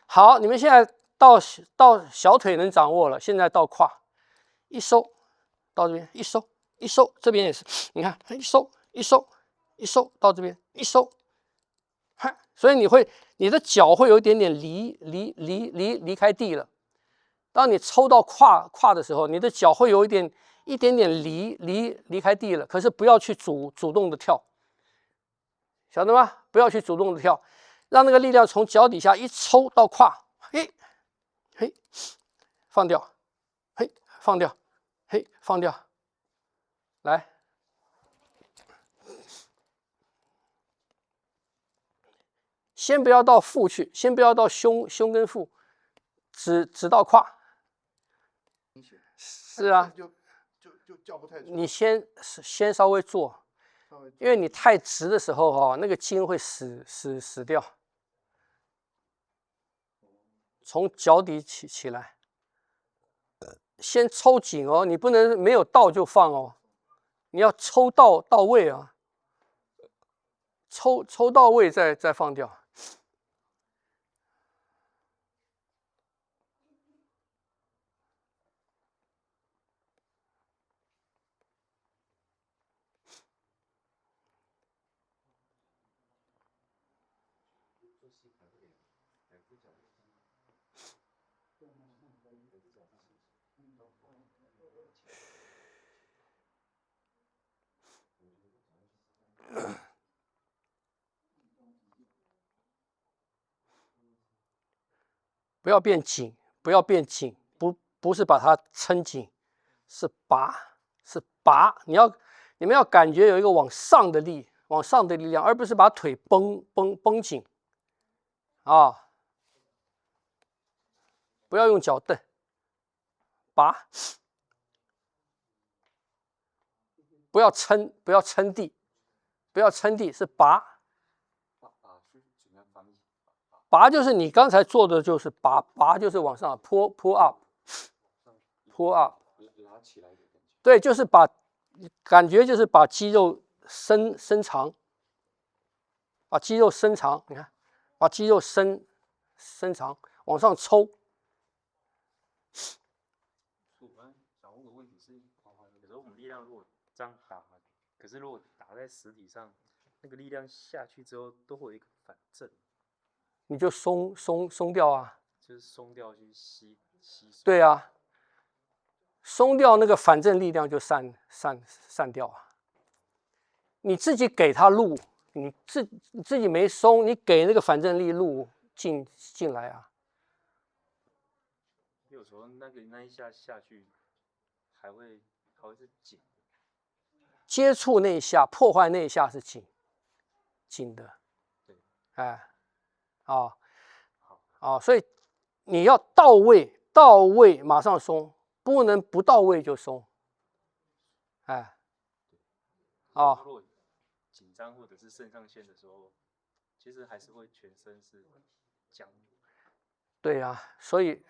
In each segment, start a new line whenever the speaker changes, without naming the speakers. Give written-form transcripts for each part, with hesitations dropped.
好，你们现在到小腿能掌握了，现在到胯，一收到这边，一收，这边也是，你看一收到这边，一收，所以你的脚会有一点点离开地了。当你抽到胯的时候，你的脚会有一点点离开地了，可是不要去主动的跳，晓得吗？不要去主动的跳，让那个力量从脚底下一抽到胯，嘿，放掉，嘿，放掉，嘿，放掉，来，先不要到腹去，先不要到胸跟腹，只到胯。是啊，
就叫不太出来。
你先稍微做，因为你太直的时候那个筋会死掉。从脚底起来，先抽紧哦，你不能没有到就放哦，你要抽到位啊，抽到位再放掉。不要变紧，不是把它撑紧，是拔。你们要感觉有一个往上的力量，而不是把腿绷紧啊！不要用脚蹬，拔，不要撑地，是拔。拔就是你刚才做的，就是拔就是往上 pull up， 对，就是感觉就是把肌肉伸长，把肌肉伸长，你看，把肌肉伸长，往上抽。
我刚想问个问题是，有时候我们力量如果这样打，可是如果打在实体上，那个力量下去之后都会有一个反震。
你就松掉啊，
就是松掉去吸。
对啊，松掉那个反震力量就散掉啊。你自己给他路，你自己没松，你给那个反震力路进来啊。
有时候那一下下去，还会是紧。
接触那一下，破坏那一下是紧的，
对，
哎。所以你要到位马上松，不能不到位就松，哎，
如果紧张或者是肾上腺的时候，其实还是会全身是僵。
对啊，所以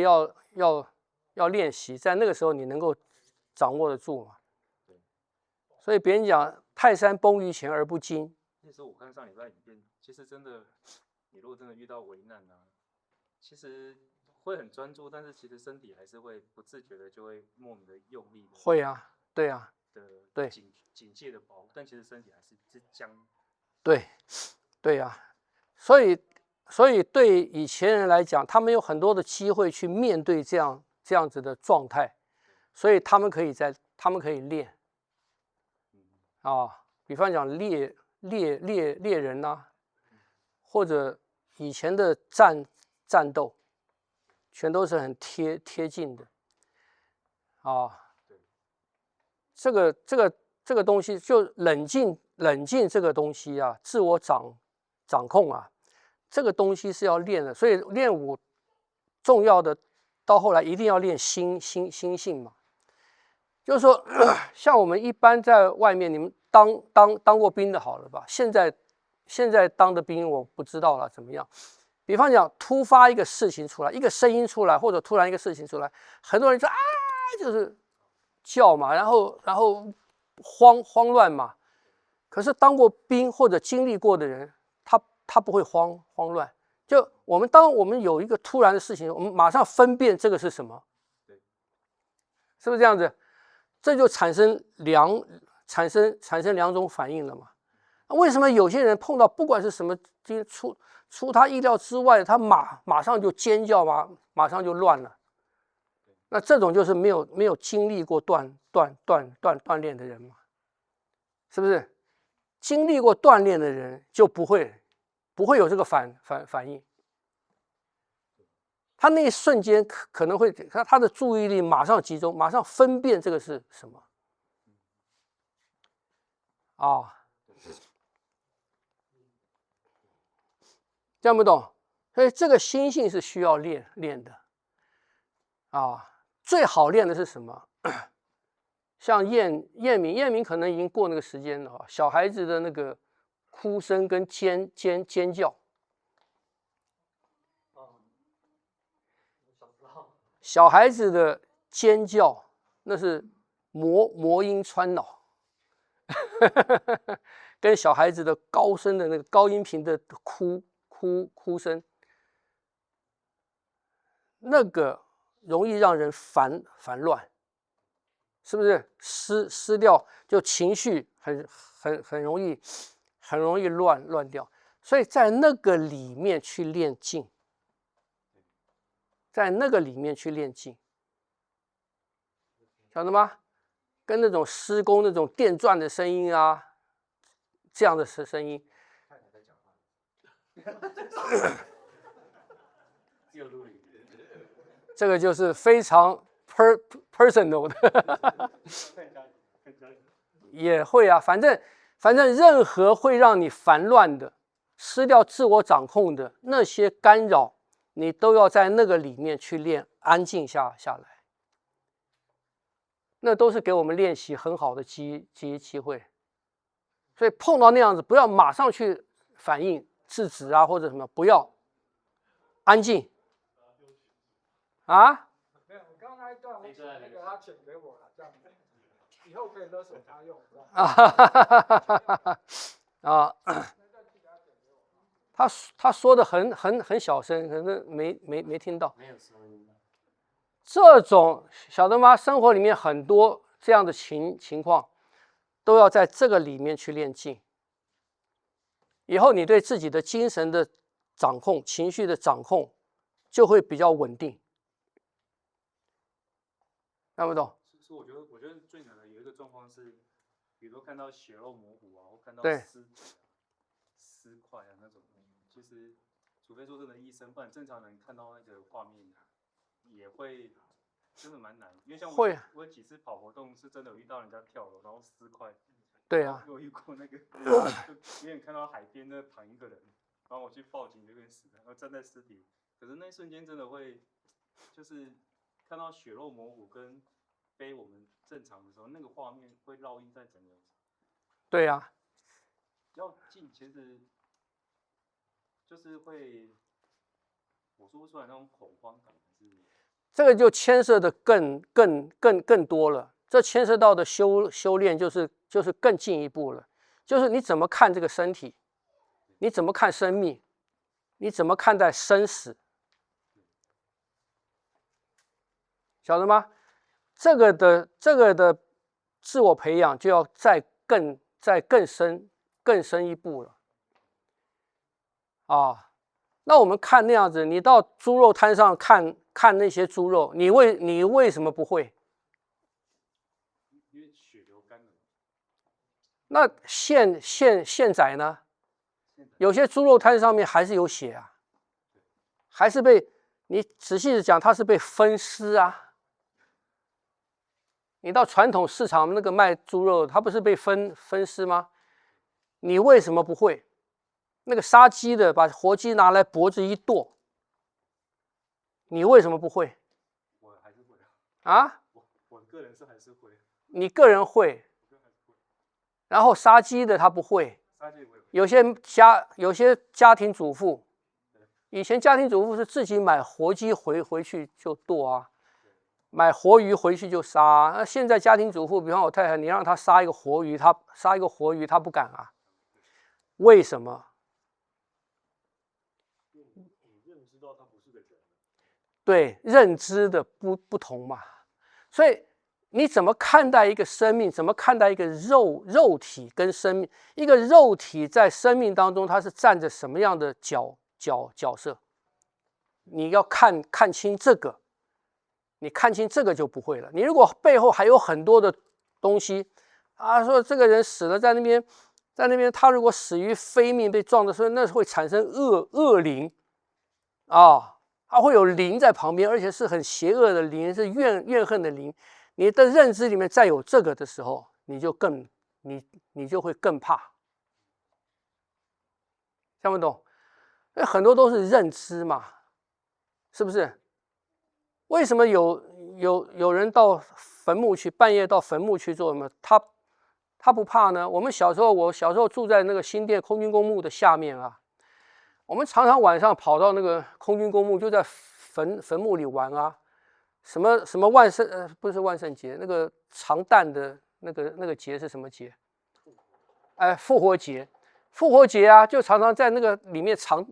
要练习，在那个时候你能够掌握得住嘛。所以别人讲泰山崩于前而不惊。
那时候我看上礼拜影片，其实真的。你如果真的遇到危难啊，其实会很专注，但是其实身体还是会不自觉的就会莫名的用力。
会啊，对啊，
对，警戒的保护，但其实身体还是僵。
对啊，所以对以前人来讲，他们有很多的机会去面对这样子的状态，所以他们可以练比方讲猎人啊。或者以前的战斗，全都是很贴近的这个东西就冷静这个东西啊，自我掌控啊，这个东西是要练的。所以练武重要的到后来一定要练心性嘛。就是说，像我们一般在外面，你们当过兵的好了吧？现在当的兵我不知道了怎么样。比方讲，突发一个事情出来，一个声音出来，或者突然一个事情出来，很多人说啊，就是叫嘛，然后慌乱嘛。可是当过兵或者经历过的人，他不会慌乱，就当我们有一个突然的事情，我们马上分辨这个是什么，是不是这样子？这就产生两种反应了嘛？为什么有些人碰到不管是什么出他意料之外，他马上就尖叫马上就乱了？那这种就是没有经历过锻炼的人嘛？是不是？经历过锻炼的人就不会有这个反应。他那一瞬间可能会他的注意力马上集中，马上分辨这个是什么啊？这样不懂？所以这个心性是需要练的啊。最好练的是什么？像燕鸣可能已经过那个时间了，小孩子的那个哭声跟尖叫。小孩子的尖叫，那是魔音穿脑，跟小孩子的高声的那个高音频的哭声，那个容易让人烦乱，是不是？失掉，就情绪很容易乱掉，所以在那个里面去练静。在那个里面去练静，晓得吗？跟那种施工那种电钻的声音啊，这样的声音，这个就是非常personal 的，也会啊，反正任何会让你烦乱的、失掉自我掌控的那些干扰。你都要在那个里面去练安静下来，那都是给我们练习很好的机会。所以碰到那样子，不要马上去反应制止啊，或者什么，不要安静啊。
没有，我刚刚那一段我那个他剪给我了，这样子，以后可以勒索他用，
啊。他说的很小声，可能没听到。没有声音。这种晓得吗？生活里面很多这样的情况，都要在这个里面去练静。以后你对自己的精神的掌控、情绪的掌控，就会比较稳定。看不懂？
是我觉得最难的有一个状况是，比如说看到血肉模糊啊，或看到尸块啊那种。其实，除非说真的医生，不然正常人看到那个画面，也会真的蛮难。因为像我有几次跑活动，是真的有遇到人家跳楼，然后尸块。
对啊。
我遇过那个，就远远看到海边那躺一个人，然后我去报警就跟死了，然后站在尸体，可是那一瞬间真的会，就是看到血肉模糊跟非我们正常的时候，那个画面会烙印在整个。
对啊。
要静，其实。就是会，我说不出来那种恐慌感，
这个就牵涉的更多了。这牵涉到的修炼就是更进一步了，就是你怎么看这个身体，你怎么看生命，你怎么看待生死，晓得吗？这个的自我培养就要再更深一步了。啊，那我们看那样子，你到猪肉摊上看那些猪肉，你为什么不会？
因为血流干了。
那现宰呢？有些猪肉摊上面还是有血啊，还是被你仔细的讲，它是被分尸啊。你到传统市场那个卖猪肉，它不是被分尸吗？你为什么不会？那个杀鸡的把活鸡拿来脖子一剁，你为什么不会？
我还是会
啊。
我个人是还是会。
你个人会，然后杀鸡的他不会。有些家庭主妇，以前家庭主妇是自己买活鸡回去就剁啊，买活鱼回去就杀啊。那现在家庭主妇，比方我太太，你让她杀一个活鱼，她不敢啊。为什么？对，认知的不同嘛。所以你怎么看待一个生命？怎么看待一个肉体跟生命？一个肉体在生命当中，它是站着什么样的角色？你要看清这个，你看清这个就不会了。你如果背后还有很多的东西啊，说这个人死了在那边，他如果死于非命被撞的时候，那会产生恶灵啊，他会有灵在旁边，而且是很邪恶的灵，是怨恨的灵。你的认知里面再有这个的时候，你就会更怕，听不懂？很多都是认知嘛，是不是？为什么有人到坟墓去，半夜到坟墓去做什么？他不怕呢？我小时候住在那个新店空军公墓的下面啊，我们常常晚上跑到那个空军公墓，就在坟墓里玩啊。什么不是万圣节，那个长诞的那个节是什么节？复活节。复活节啊，就常常在那个里面藏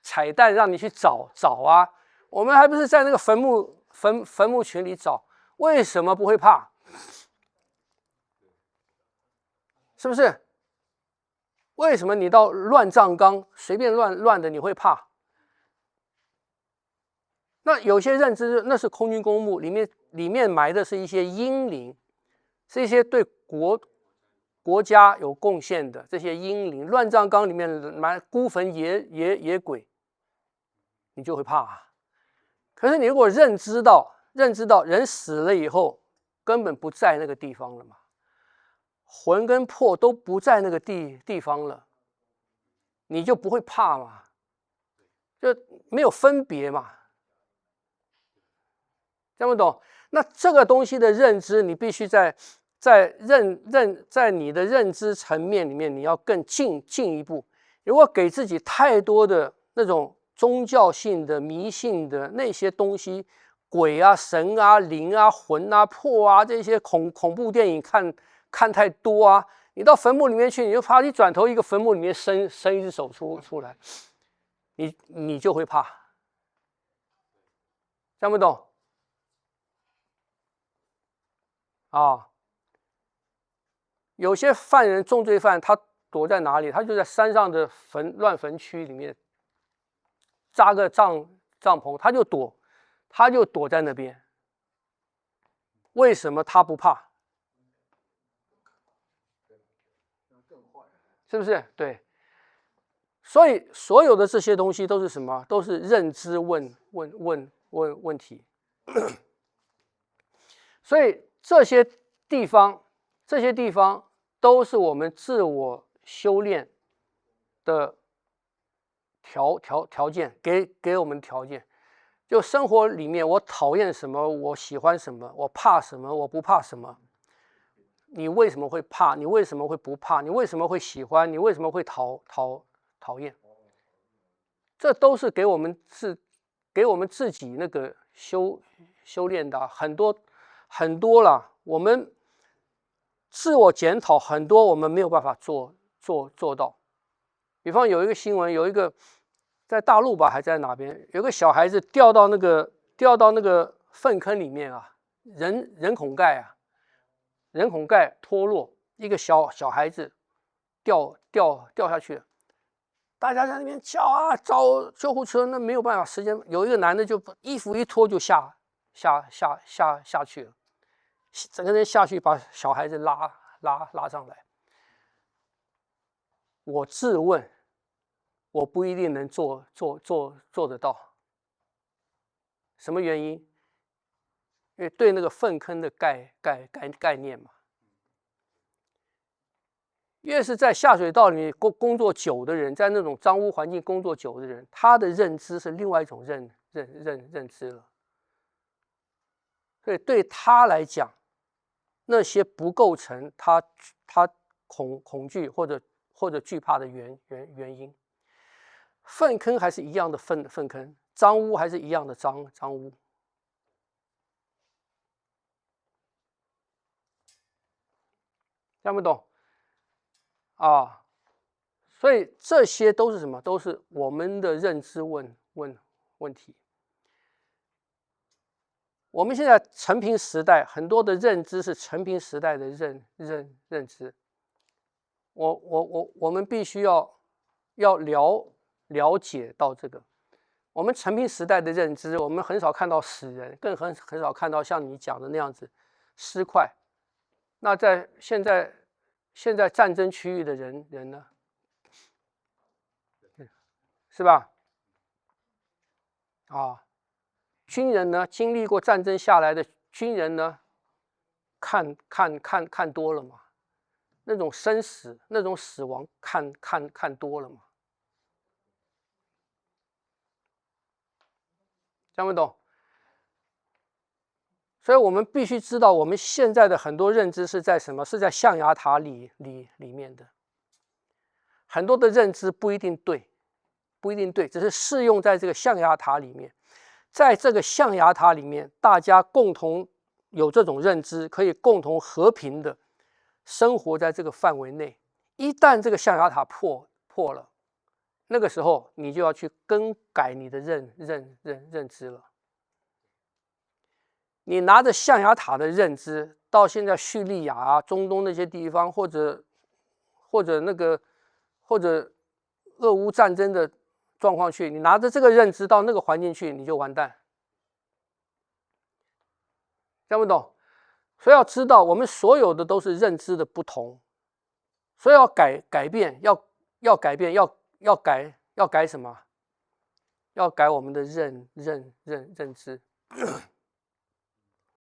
彩蛋，让你去找啊。我们还不是在那个坟墓群里找？为什么不会怕？是不是？为什么你到乱葬岗随便乱的你会怕？那有些认知那是空军公墓，里面埋的是一些英灵，是一些对国家有贡献的这些英灵。乱葬岗里面埋孤坟野鬼，你就会怕啊。可是你如果认知到人死了以后根本不在那个地方了嘛，魂跟魄都不在那个地方了，你就不会怕嘛，就没有分别嘛。听不懂？那这个东西的认知，你必须在你的认知层面里面，你要更进一步。如果给自己太多的那种宗教性的、迷信的那些东西，鬼啊、神啊、灵啊、魂啊、魄啊，这些恐怖电影看太多啊，你到坟墓里面去，你就怕一转头一个坟墓里面伸一只手出来，你就会怕。听不懂？啊，有些犯人重罪犯，他躲在哪里？他就在山上的乱坟区里面扎个帐篷，他就躲在那边。为什么他不怕？是不是？对。所以所有的这些东西都是什么？都是认知问题。所以这些地方都是我们自我修炼的条件，给我们条件。就生活里面，我讨厌什么，我喜欢什么，我怕什么，我不怕什么。你为什么会怕？你为什么会不怕？你为什么会喜欢？你为什么会讨厌？这都是给我们自己那个修炼的，很多啦。我们自我检讨很多，我们没有办法做到。比方有一个新闻，有一个在大陆吧，还在哪边，有个小孩子掉到那个粪坑里面啊，人孔盖脱落，一个小孩子掉下去了。大家在那边叫啊，找救护车，那没有办法，时间有一个男的就衣服一脱就下去了，整个人下去把小孩子拉上来。我自问，我不一定能做得到。什么原因？因为对那个粪坑的概念嘛。越是在下水道里面工作久的人，在那种脏污环境工作久的人，他的认知是另外一种认知了。所以对他来讲，那些不构成他恐惧或者惧怕的原因。粪坑还是一样的粪坑，脏污还是一样的脏污。听不懂？所以这些都是什么？都是我们的认知问问题。我们现在承平时代，很多的认知是承平时代的认知。我们必须要了解到这个。我们承平时代的认知，我们很少看到死人，更很少看到像你讲的那样子尸块。那在现在战争区域的人呢，是吧？啊，军人呢，经历过战争下来的军人呢，看多了嘛，那种生死，那种死亡，看多了嘛。听不懂？所以我们必须知道，我们现在的很多认知是在什么？是在象牙塔里面的。很多的认知不一定对，只是适用在这个象牙塔里面。在这个象牙塔里面，大家共同有这种认知，可以共同和平的生活在这个范围内。一旦这个象牙塔破了，那个时候你就要去更改你的认知了。你拿着象牙塔的认知到现在叙利亚啊、中东那些地方，或者俄乌战争的状况去，你拿着这个认知到那个环境去，你就完蛋。听不懂？所以要知道，我们所有的都是认知的不同，所以要改变，要改变，要改什么？要改我们的认知。